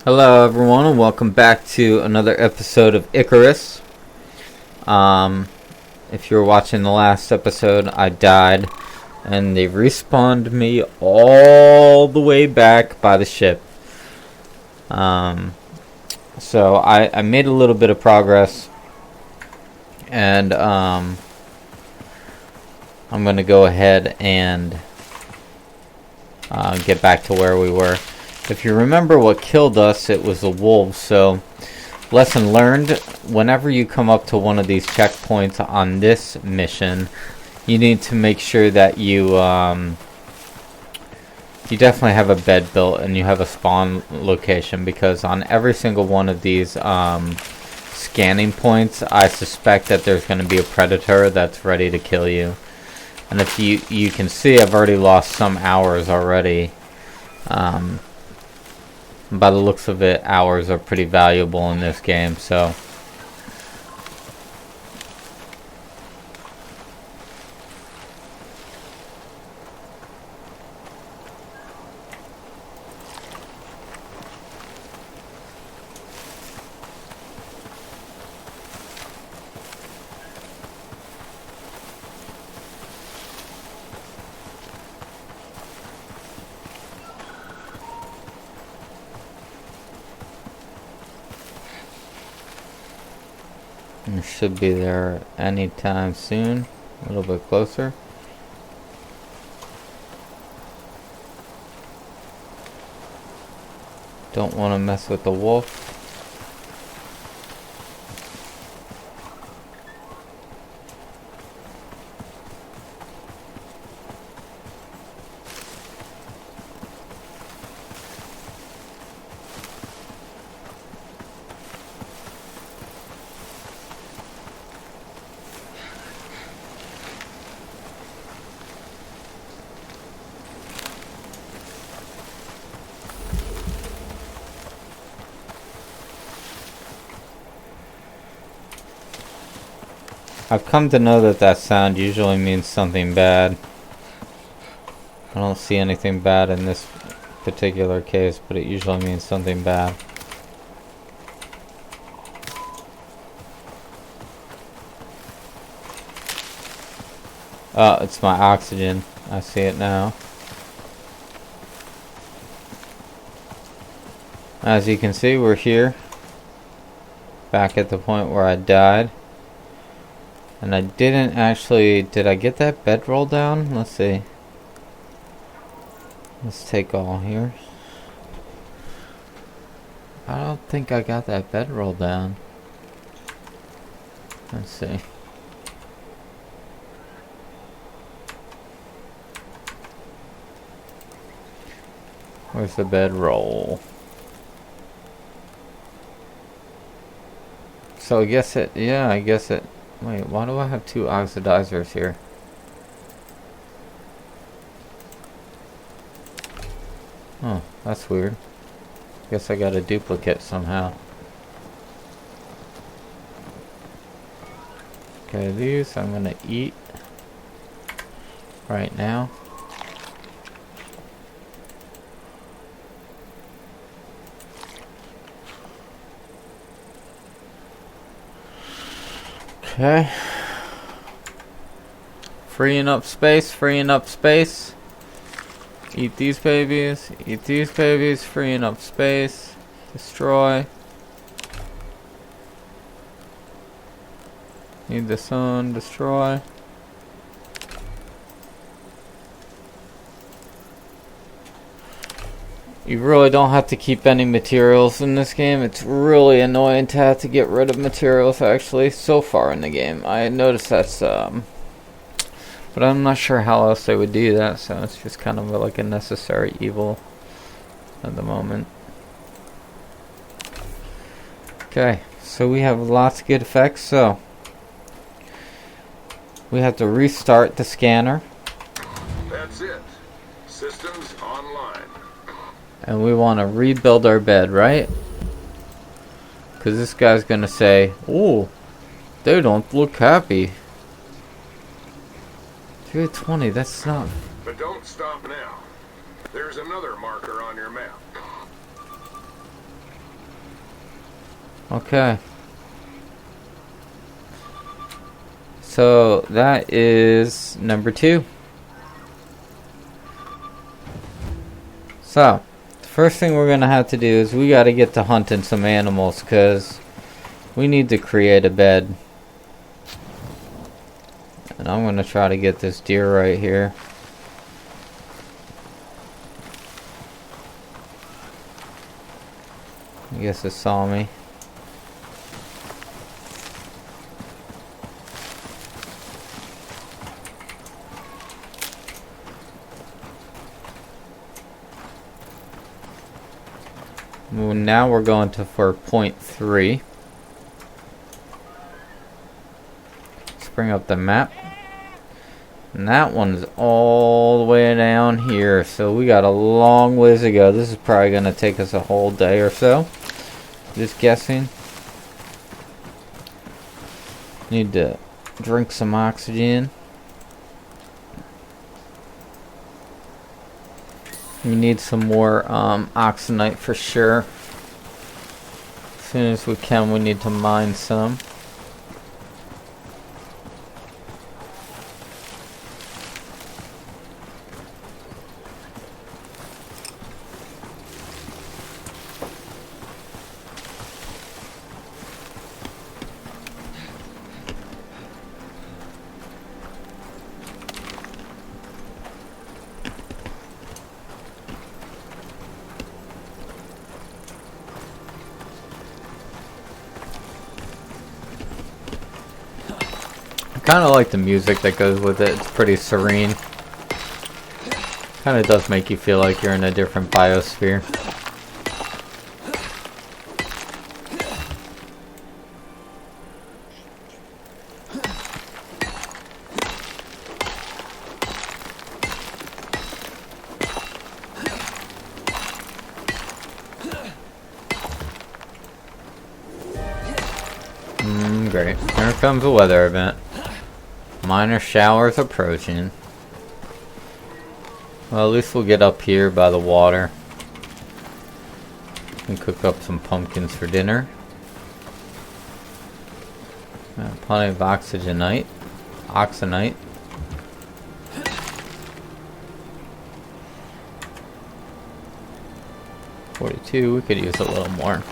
Hello everyone and welcome back to another episode of Icarus. If you were watching the last episode, I died and they respawned me all the way back by the ship. So I made a little bit of progress and I'm going to go ahead and get back to where we were. If you remember what killed us, it was the wolves. So, lesson learned, whenever you come up to one of these checkpoints on this mission, you need to make sure that you definitely have a bed built and you have a spawn location, because on every single one of these scanning points, I suspect that there's going to be a predator that's ready to kill you. And if you can see, I've already lost some hours already. By the looks of it, hours are pretty valuable in this game, so it should be there anytime soon. A little bit closer. Don't want to mess with the wolf. I've come to know that that sound usually means something bad. I don't see anything bad in this particular case, but it usually means something bad. Oh, it's my oxygen. I see it now. As you can see, we're here. Back at the point where I died. And I didn't actually... Did I get that bedroll down? Let's see. Let's take all here. I don't think I got that bedroll down. Let's see. Where's the bedroll? So I guess it... Yeah, I guess it... Wait, why do I have two oxidizers here? Oh, that's weird. Guess I got a duplicate somehow. Okay, these I'm gonna eat right now. Okay. Freeing up space, freeing up space. Eat these babies, freeing up space. Destroy. Need the sun, destroy. You really don't have to keep any materials in this game. It's really annoying to have to get rid of materials, actually, so far in the game. I noticed that's, but I'm not sure how else they would do that, so it's just kind of like a necessary evil at the moment. Okay, so we have lots of good effects, so we have to restart the scanner. That's it. Systems online. And we want to rebuild our bed, right? Because this guy's going to say, oh, they don't look happy. 320, that's not... But don't stop now. There's another marker on your map. Okay. So that is number 2. So, the first thing we're going to have to do is we got to get to hunting some animals because we need to create a bed. And I'm going to try to get this deer right here. I guess it saw me. Well, now we're going to for point 3. Let's bring up the map. And that one's all the way down here, so we got a long ways to go. This is probably going to take us a whole day or so. Just guessing. Need to drink some oxygen. We need some more oxenite for sure. As soon as we can, we need to mine some. Kind of like the music that goes with it. It's pretty serene. Kind of does make you feel like you're in a different biosphere. Great. Here comes a weather event. Minor showers approaching. Well, at least we'll get up here by the water and cook up some pumpkins for dinner. Plenty of oxygenite. 42, we could use a little more.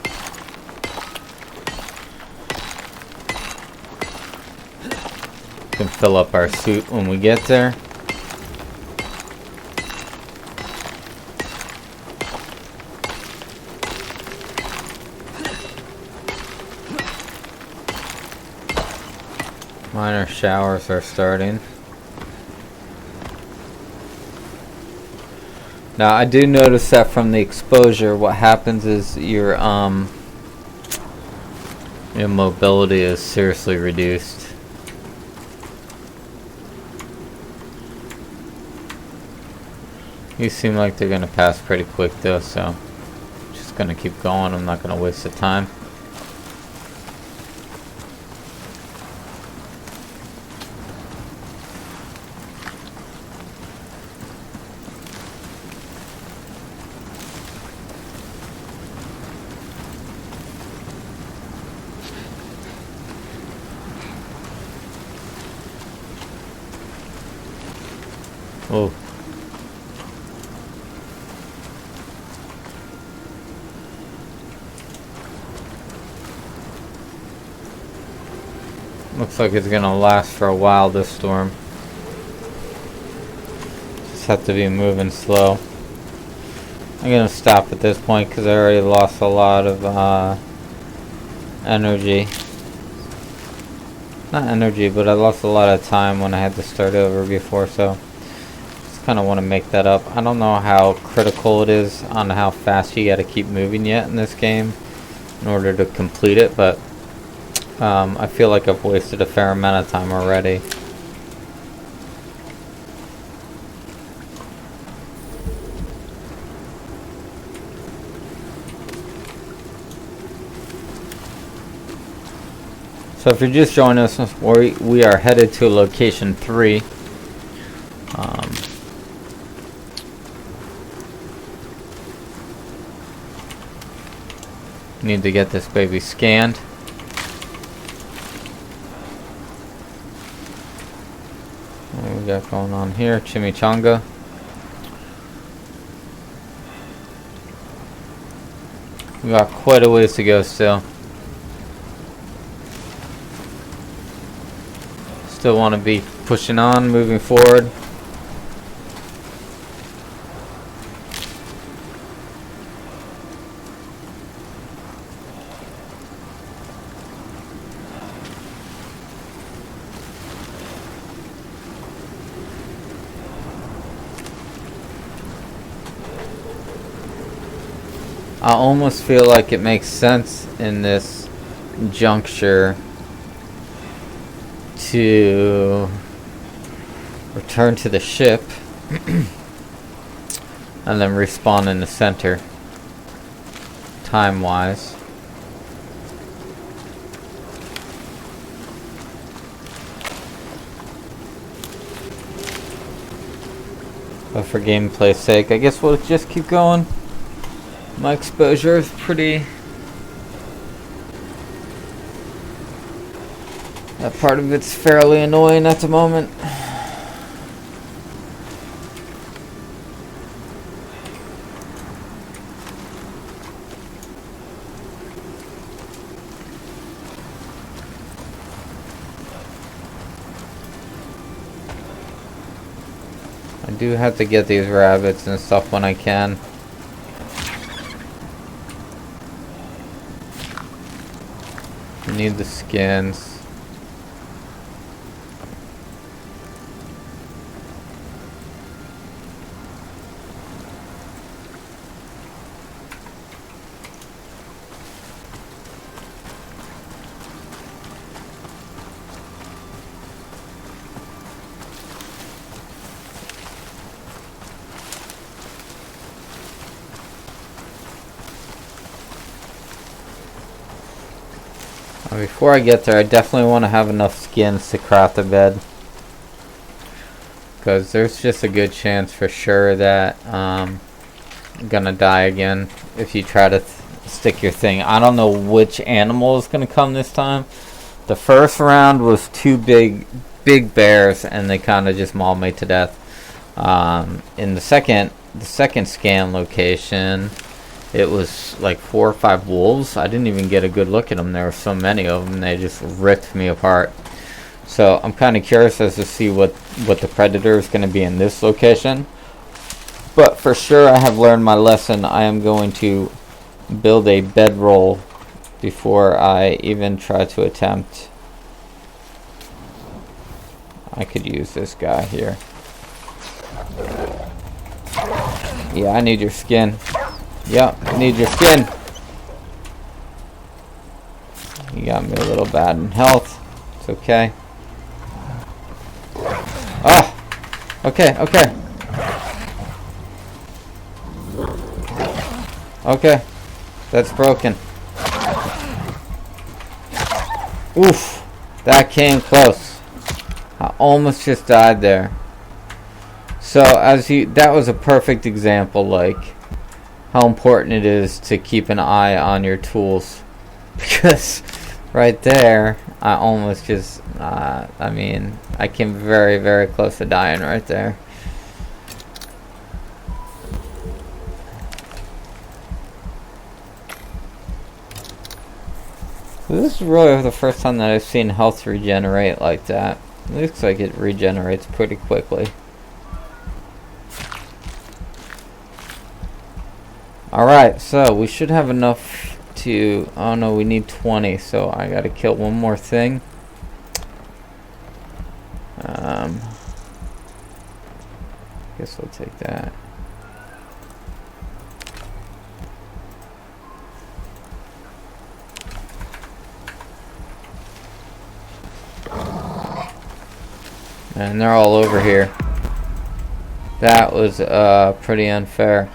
Can fill up our suit when we get there. Minor showers are starting. Now I do notice that from the exposure, what happens is your mobility is seriously reduced. These seem like they're gonna pass pretty quick though, so just gonna keep going. I'm not gonna waste the time. Oh. Looks like it's gonna last for a while, this storm. Just have to be moving slow. I'm gonna stop at this point because I already lost a lot of energy. Not energy, but I lost a lot of time when I had to start over before, so just kind of want to make that up. I don't know how critical it is on how fast you gotta keep moving yet in this game in order to complete it, but I feel like I've wasted a fair amount of time already. So if you're just joining us, we are headed to location 3. Need to get this baby scanned. What we got going on here? Chimichanga. We got quite a ways to go still. Still want to be pushing on, moving forward. I almost feel like it makes sense in this juncture to return to the ship and then respawn in the center, time-wise. But for gameplay's sake, I guess we'll just keep going. My exposure is pretty... That part of it's fairly annoying at the moment. I do have to get these rabbits and stuff when I can. I need the skins. Before I get there, I definitely want to have enough skins to craft a bed, because there's just a good chance for sure that I'm gonna die again if you try to stick your thing. I don't know which animal is gonna come this time. The first round was two big bears, and they kind of just mauled me to death. In the second scan location, it was like 4 or 5 wolves. I didn't even get a good look at them. There were so many of them. They just ripped me apart. So I'm kind of curious as to see what the predator is going to be in this location. But for sure, I have learned my lesson. I am going to build a bedroll before I even try to attempt. I could use this guy here. Yeah, I need your skin. Yep, I need your skin. You got me a little bad in health. It's okay. Ah! Okay, okay. Okay. That's broken. Oof! That came close. I almost just died there. So, that was a perfect example, like, how important it is to keep an eye on your tools, because right there I almost just I mean, I came very, very close to dying right there. This is really the first time that I've seen health regenerate like that. It looks like it regenerates pretty quickly. Alright, so we should have enough to... Oh no, we need 20, so I gotta kill one more thing. Guess we'll take that. And they're all over here. That was pretty unfair.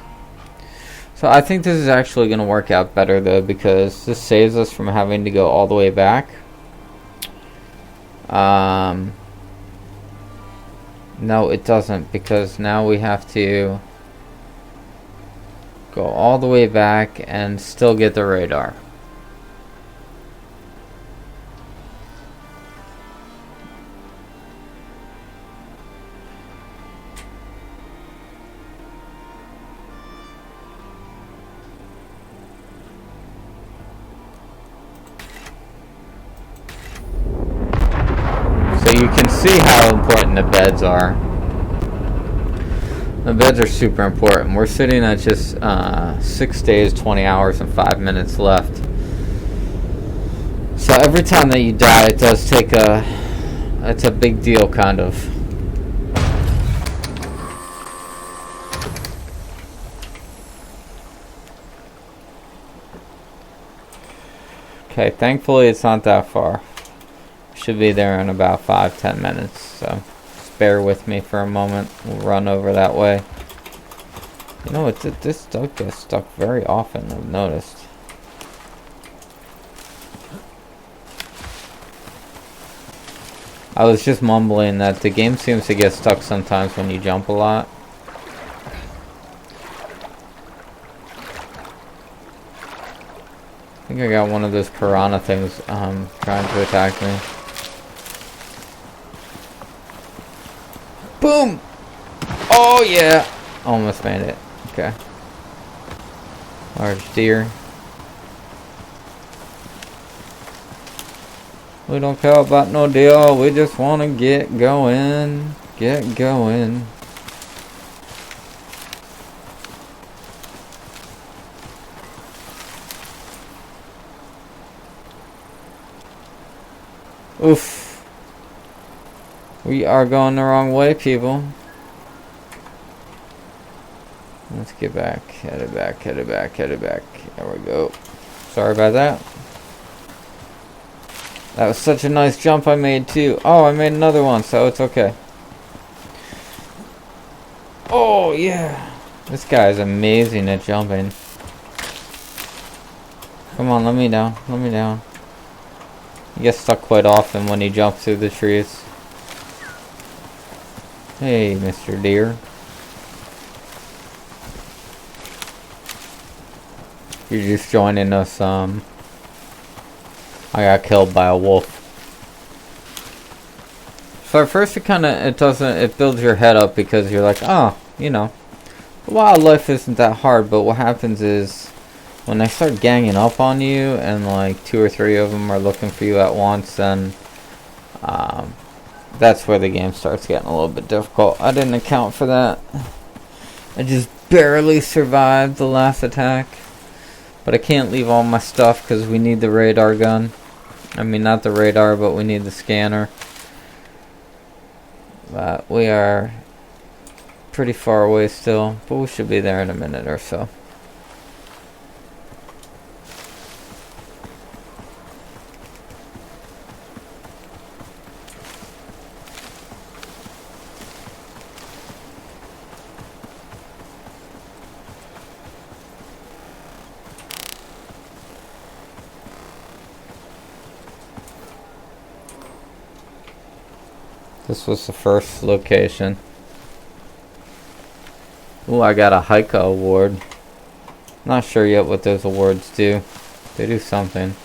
So I think this is actually going to work out better though, because this saves us from having to go all the way back. No, it doesn't, because now we have to go all the way back and still get the radar. you can see how important the beds are. The beds are super important. We're sitting at just 6 days, 20 hours, and 5 minutes left. So every time that you die, it does take it's a big deal, kind of. Okay, thankfully it's not that far. Should be there in about 5-10 minutes, so just bear with me for a moment. We'll run over that way. You know, this does get stuck very often, I've noticed. I was just mumbling that the game seems to get stuck sometimes when you jump a lot. I think I got one of those piranha things trying to attack me. Boom! Oh yeah! Almost made it. Okay. Large deer. We don't care about no deal. We just want to get going. Get going. Oof. We are going the wrong way, people. Let's get back. Head it back, head it back, head it back. There we go. Sorry about that. That was such a nice jump I made too. Oh, I made another one, so it's okay. Oh, yeah. This guy is amazing at jumping. Come on, let me down. Let me down. You get stuck quite often when you jump through the trees. Hey, Mr. Deer. You're just joining us, I got killed by a wolf. So at first it builds your head up because you're like, oh, you know, wildlife isn't that hard, but what happens is when they start ganging up on you and like 2 or 3 of them are looking for you at once, then that's where the game starts getting a little bit difficult. I didn't account for that. I just barely survived the last attack. But I can't leave all my stuff because we need the radar gun. I mean, not the radar, but we need the scanner. But we are pretty far away still, but we should be there in a minute or so. This was the first location. Ooh, I got a Hika award. Not sure yet what those awards do. They do something.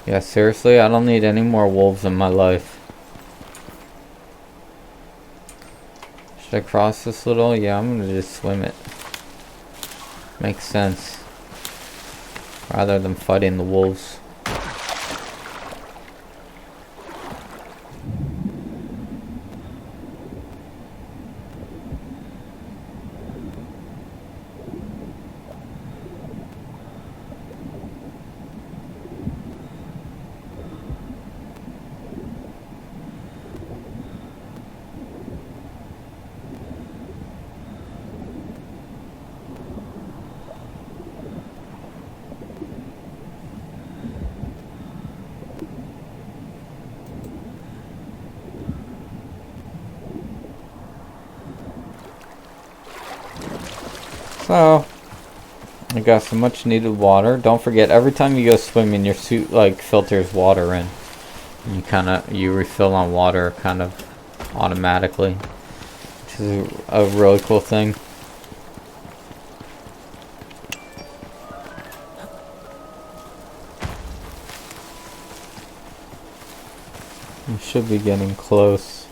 Yeah, seriously, I don't need any more wolves in my life. Should I cross this little? Yeah, I'm gonna just swim it. Makes sense. Rather than fighting the wolves. So, I got some much needed water. Don't forget, every time you go swimming, your suit like filters water in. You refill on water kind of automatically, which is a really cool thing. We should be getting close.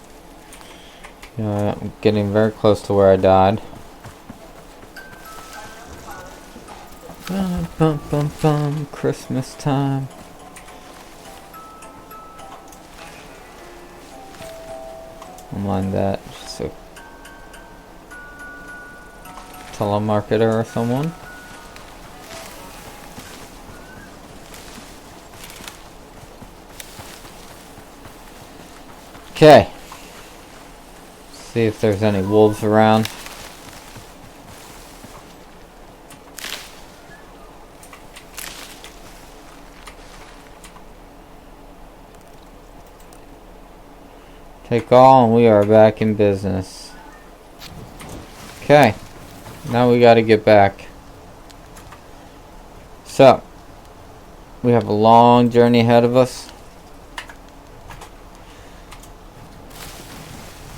Yeah, I'm getting very close to where I died. Bum, bum, bum, bum, Christmas time. I'll mind that. Just a telemarketer or someone. Okay. See if there's any wolves around. Take all, and we are back in business. Okay. Now we gotta get back. So, we have a long journey ahead of us.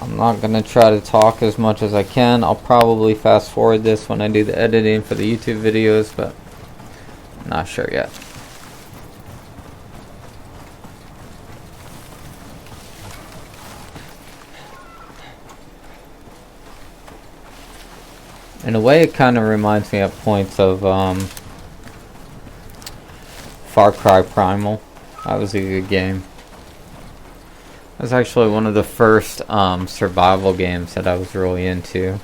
I'm not gonna try to talk as much as I can. I'll probably fast forward this when I do the editing for the YouTube videos, but not sure yet. In a way, it kind of reminds me at points of Far Cry Primal. That was a good game. That was actually one of the first survival games that I was really into.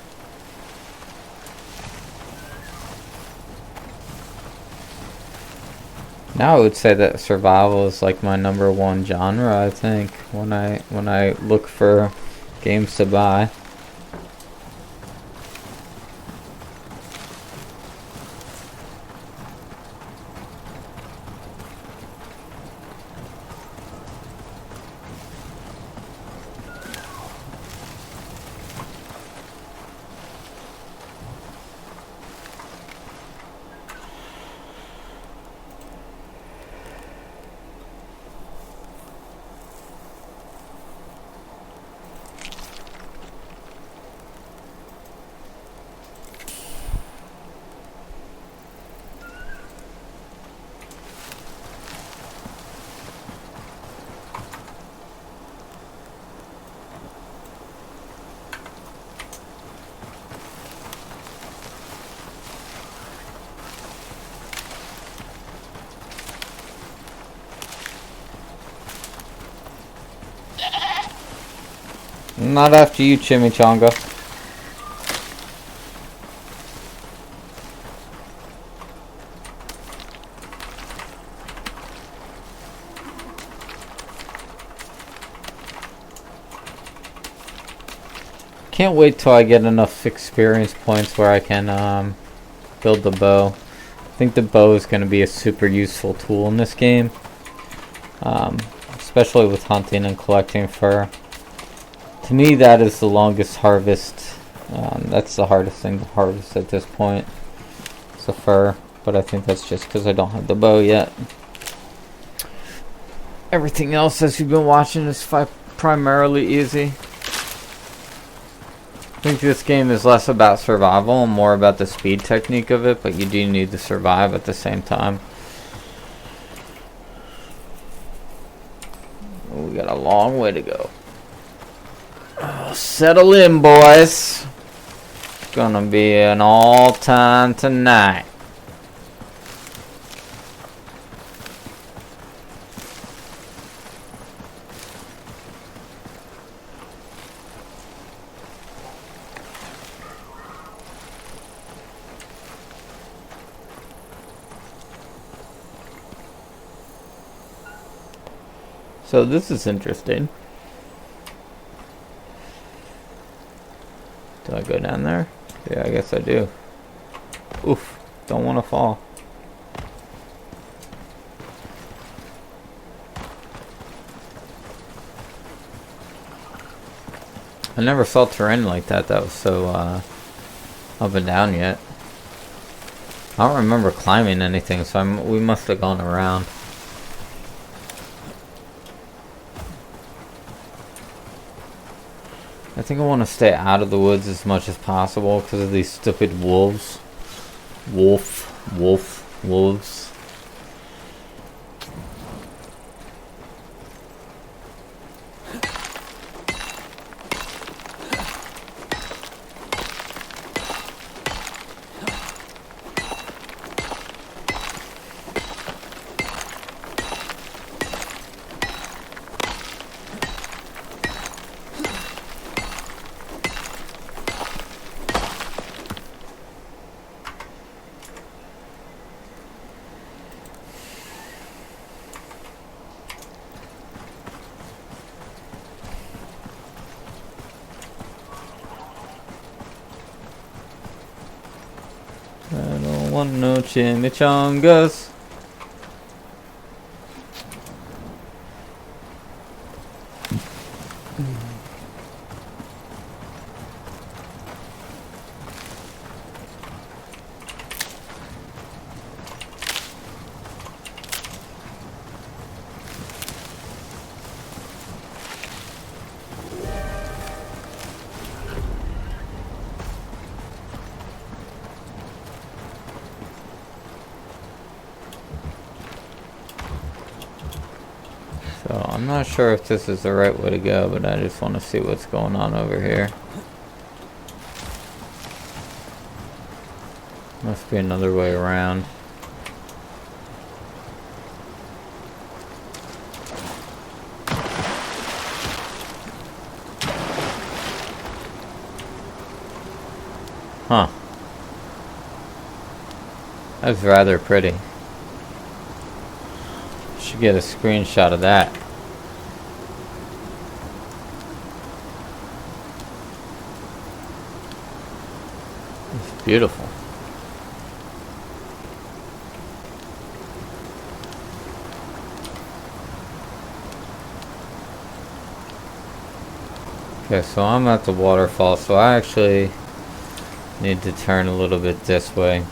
Now I would say that survival is like my #1 genre, I think, when I look for games to buy. Not after you, Chimichanga. Can't wait till I get enough experience points where I can build the bow. I think the bow is going to be a super useful tool in this game, especially with hunting and collecting fur. To me, that is the longest harvest. That's the hardest thing to harvest at this point. It's the fur, but I think that's just because I don't have the bow yet. Everything else, as you've been watching, is primarily easy. I think this game is less about survival and more about the speed technique of it, but you do need to survive at the same time. We got a long way to go. Settle in, boys. It's gonna be an all-time tonight. So this is interesting. Do I go down there? Yeah, I guess I do. Oof, don't want to fall. I never saw terrain like that was so up and down yet. I don't remember climbing anything, so we must have gone around. I think I want to stay out of the woods as much as possible because of these stupid wolves. Wolves. want no chimichangas. So I'm not sure if this is the right way to go, but I just want to see what's going on over here. Must be another way around. Huh. That's rather pretty. Should get a screenshot of that. It's beautiful. Okay, so I'm at the waterfall, so I actually need to turn a little bit this way.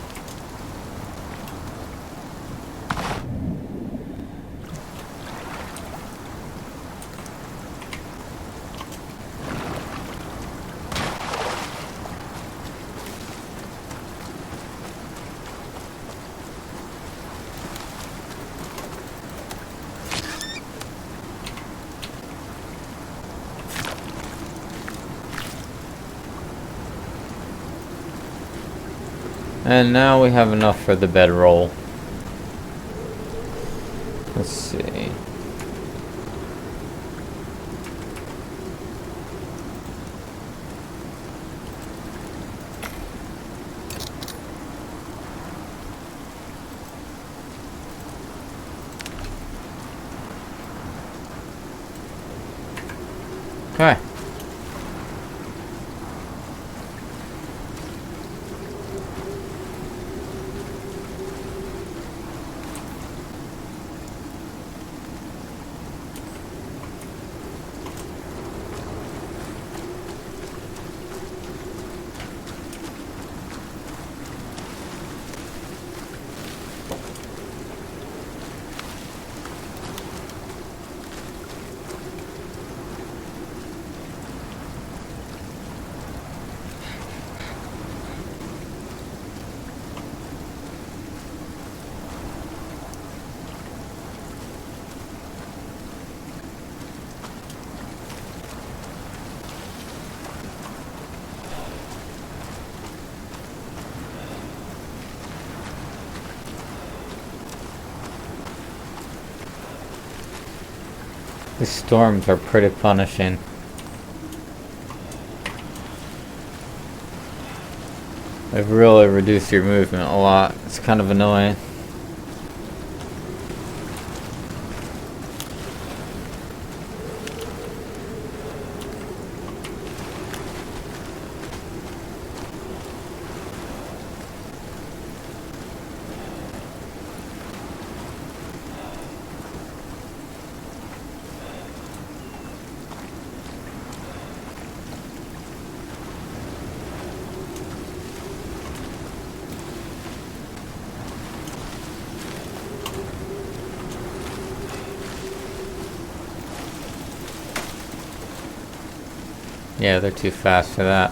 And now we have enough for the bedroll. Let's see. Okay. These storms are pretty punishing. They really reduce your movement a lot. It's kind of annoying. Yeah, they're too fast for that.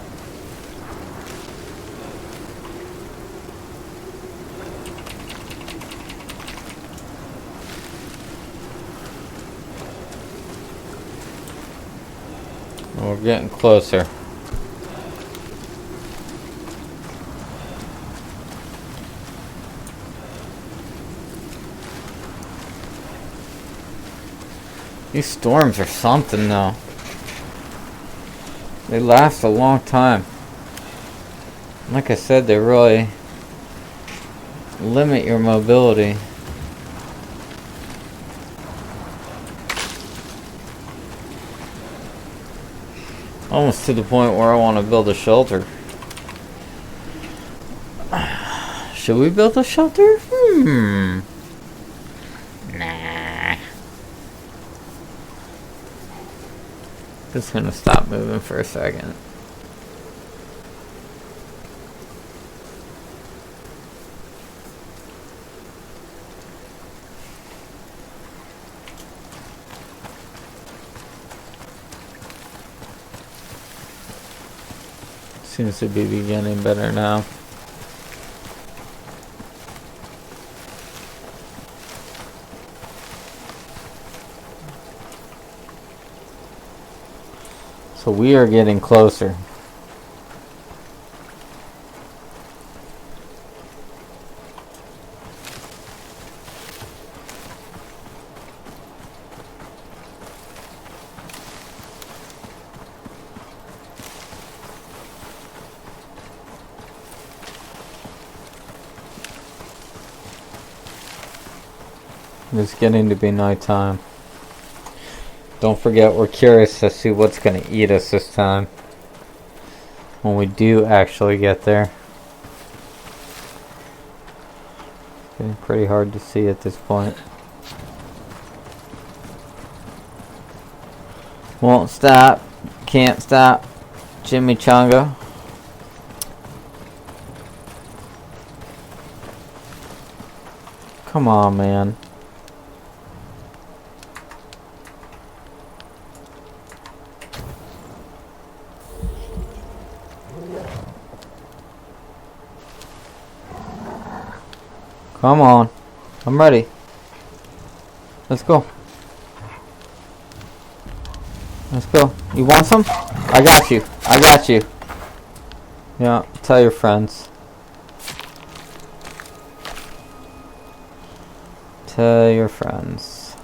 We're getting closer. These storms are something though. They last a long time. Like I said, they really limit your mobility. Almost to the point where I want to build a shelter. Should we build a shelter? Nah. Just gonna stop moving for a second. Seems to be beginning better now. So we are getting closer. It's getting to be nighttime. Don't forget, we're curious to see what's going to eat us this time. When we do actually get there. It's getting pretty hard to see at this point. Won't stop. Can't stop. Chimichanga. Come on, man. Come on. I'm ready. Let's go. Let's go. You want some? I got you. I got you. Yeah, tell your friends. Tell your friends.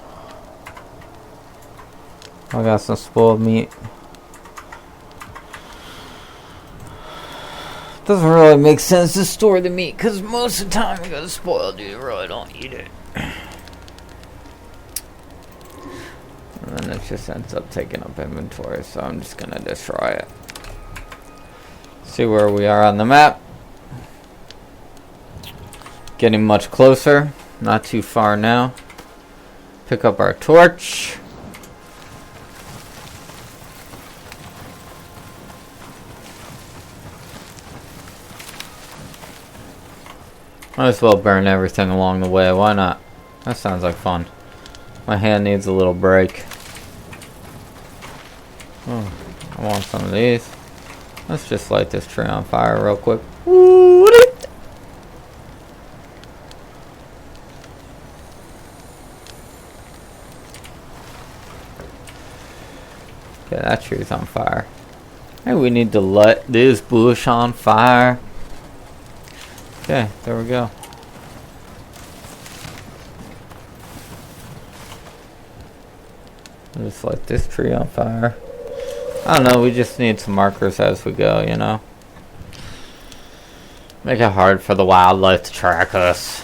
I got some spoiled meat. Doesn't really make sense to store the meat because most of the time it goes spoiled. You really don't eat it. And then it just ends up taking up inventory, so I'm just gonna destroy it. See where we are on the map. Getting much closer. Not too far now. Pick up our torch. Might as well burn everything along the way. Why not? That sounds like fun. My hand needs a little break. Oh, I want some of these. Let's just light this tree on fire real quick. Okay, that tree's on fire. Hey, we need to light this bush on fire. Okay, there we go. Just light this tree on fire. I don't know, we just need some markers as we go, you know? Make it hard for the wildlife to track us.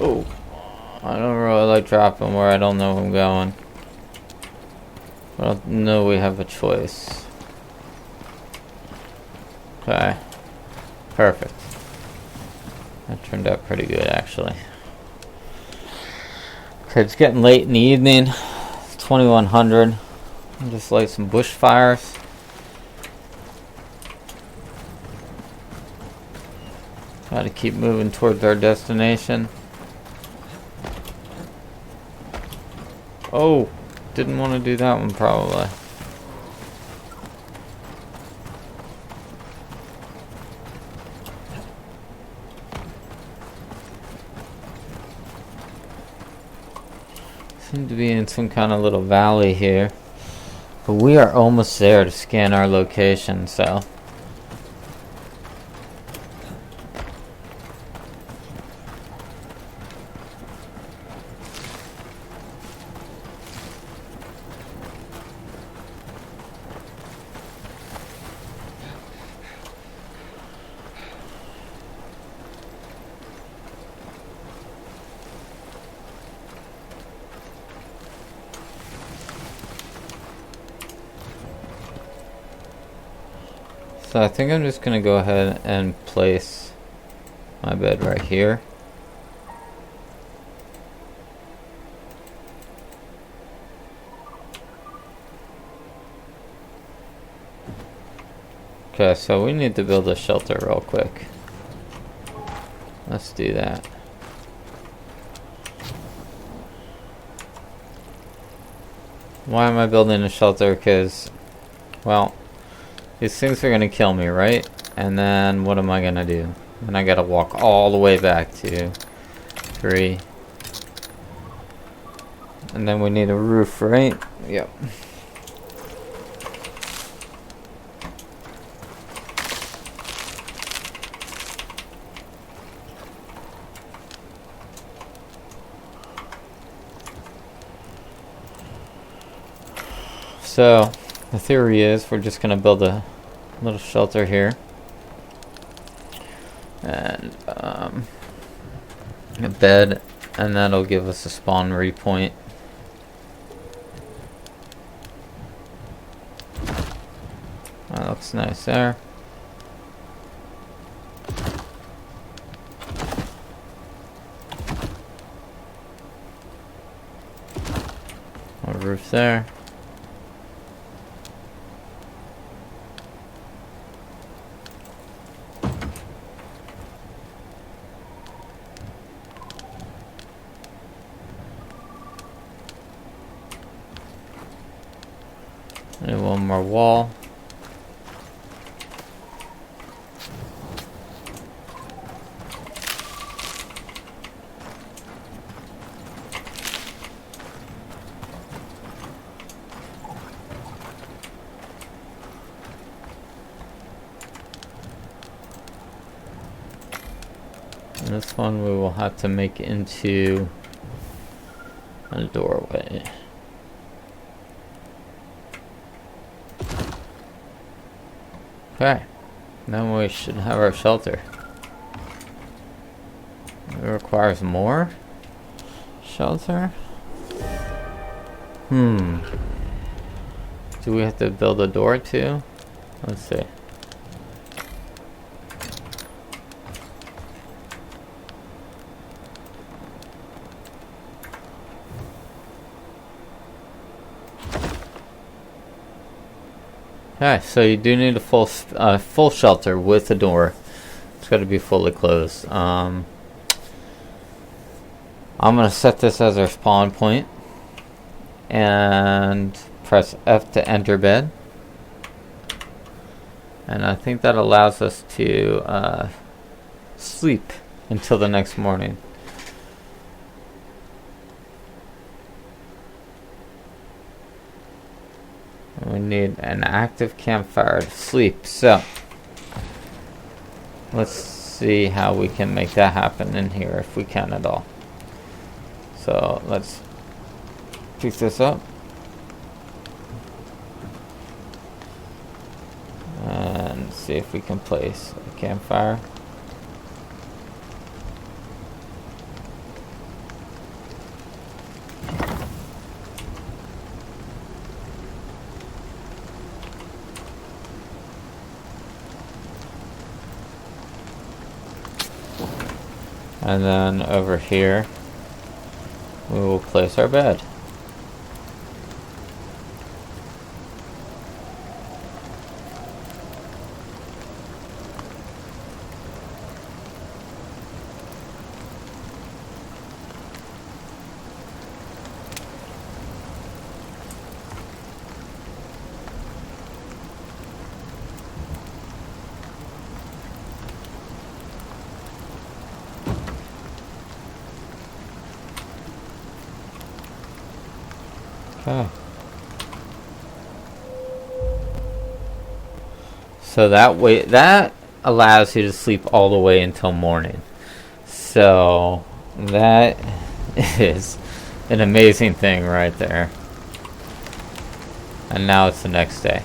Oh, I don't really like dropping where I don't know I'm going. I don't know we have a choice. Okay. Perfect. That turned out pretty good, actually. Okay, it's getting late in the evening. It's 2100. I'll just light some bush fires. Gotta keep moving towards our destination. Oh, didn't want to do that one probably. Seem to be in some kind of little valley here. But we are almost there to scan our location, so. So I think I'm just gonna go ahead and place my bed right here. Okay, so we need to build a shelter real quick. Let's do that. Why am I building a shelter? Because, well, these things are gonna kill me, right? And then what am I gonna do? And I gotta walk all the way back to 3. And then we need a roof, right? Yep. So, the theory is we're just gonna build a little shelter here. And, a bed, and that'll give us a spawn repoint. That looks nice there. A roof there. And one more wall. And this one we will have to make into a doorway. Okay, then we should have our shelter. It requires more shelter. Do we have to build a door too? Let's see. Okay, so you do need a full shelter with a door. It's got to be fully closed. I'm gonna set this as our spawn point and press F to enter bed. And I think that allows us to sleep until the next morning. We need an active campfire to sleep, so let's see how we can make that happen in here, if we can at all. So let's pick this up and see if we can place a campfire. And then over here, we will place our bed. Okay. So that allows you to sleep all the way until morning. So that is an amazing thing right there. And now it's the next day.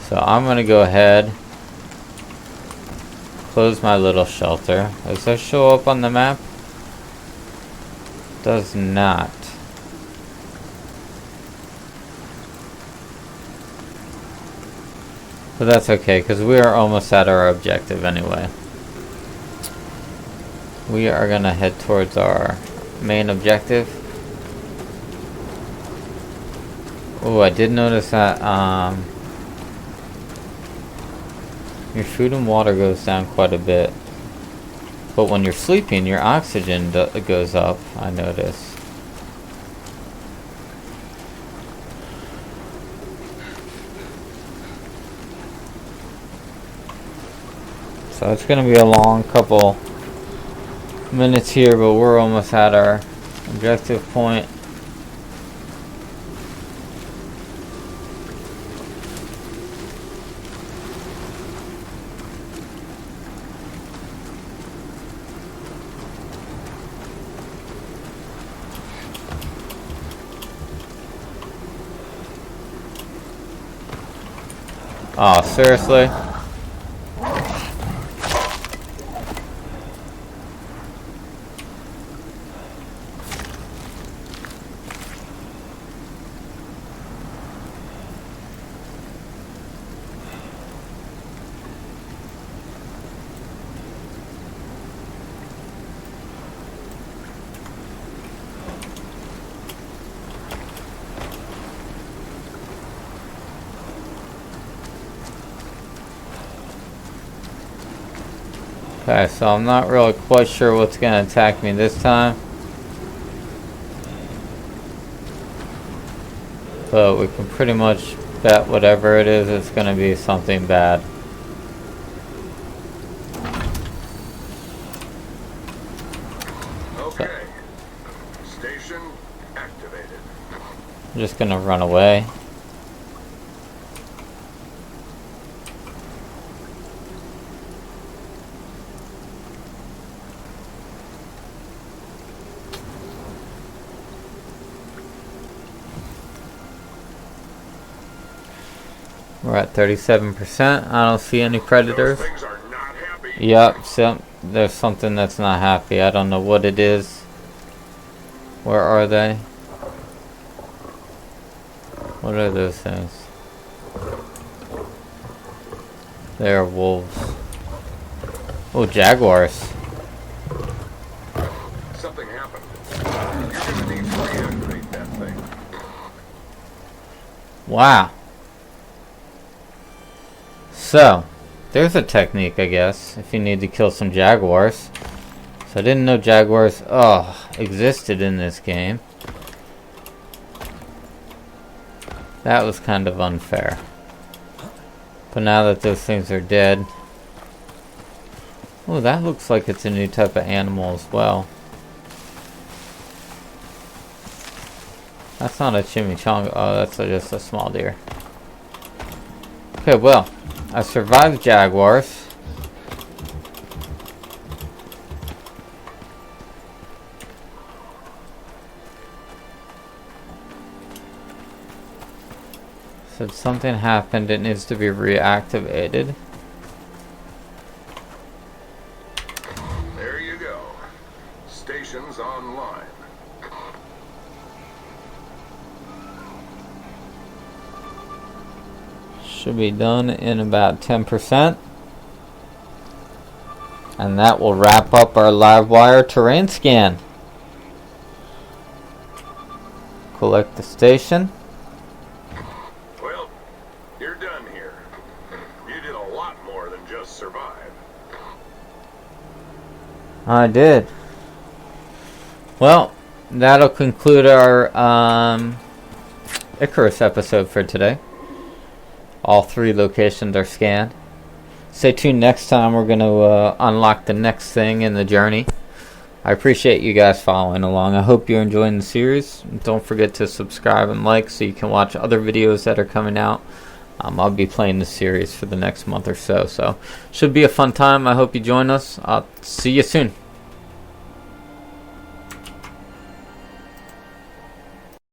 So I'm gonna go ahead, close my little shelter. Does that show up on the map? Does not. But that's okay, because we are almost at our objective anyway. We are going to head towards our main objective. Oh, I did notice that your food and water goes down quite a bit. But when you're sleeping, your oxygen goes up, I notice. So it's going to be a long couple minutes here, but we're almost at our objective point. Oh, seriously? Okay, so I'm not really quite sure what's going to attack me this time. But we can pretty much bet whatever it is, it's going to be something bad. Okay. Station activated. I'm just going to run away. We're at 37%. I don't see any predators. Those things are not happy. Yep, there's something that's not happy. I don't know what it is. Where are they? What are those things? They are wolves. Oh, jaguars. Something happened. You're gonna need to reactivate that thing. Wow. So, there's a technique, I guess, if you need to kill some jaguars. So I didn't know jaguars, existed in this game. That was kind of unfair. But now that those things are dead... Oh, that looks like it's a new type of animal as well. That's not a chimichanga. Oh, that's just a small deer. Okay, well, I survived jaguars. Said something happened, it needs to be reactivated. There you go. Station's online. Should be done in about 10%. And that will wrap up our Livewire Terrain Scan. Collect the station. Well, you're done here. You did a lot more than just survive. I did. Well, that'll conclude our Icarus episode for today. All 3 locations are scanned. Stay tuned next time. We're going to unlock the next thing in the journey. I appreciate you guys following along. I hope you're enjoying the series. Don't forget to subscribe and like so you can watch other videos that are coming out. I'll be playing this series for the next month or so, so should be a fun time. I hope you join us. I'll see you soon.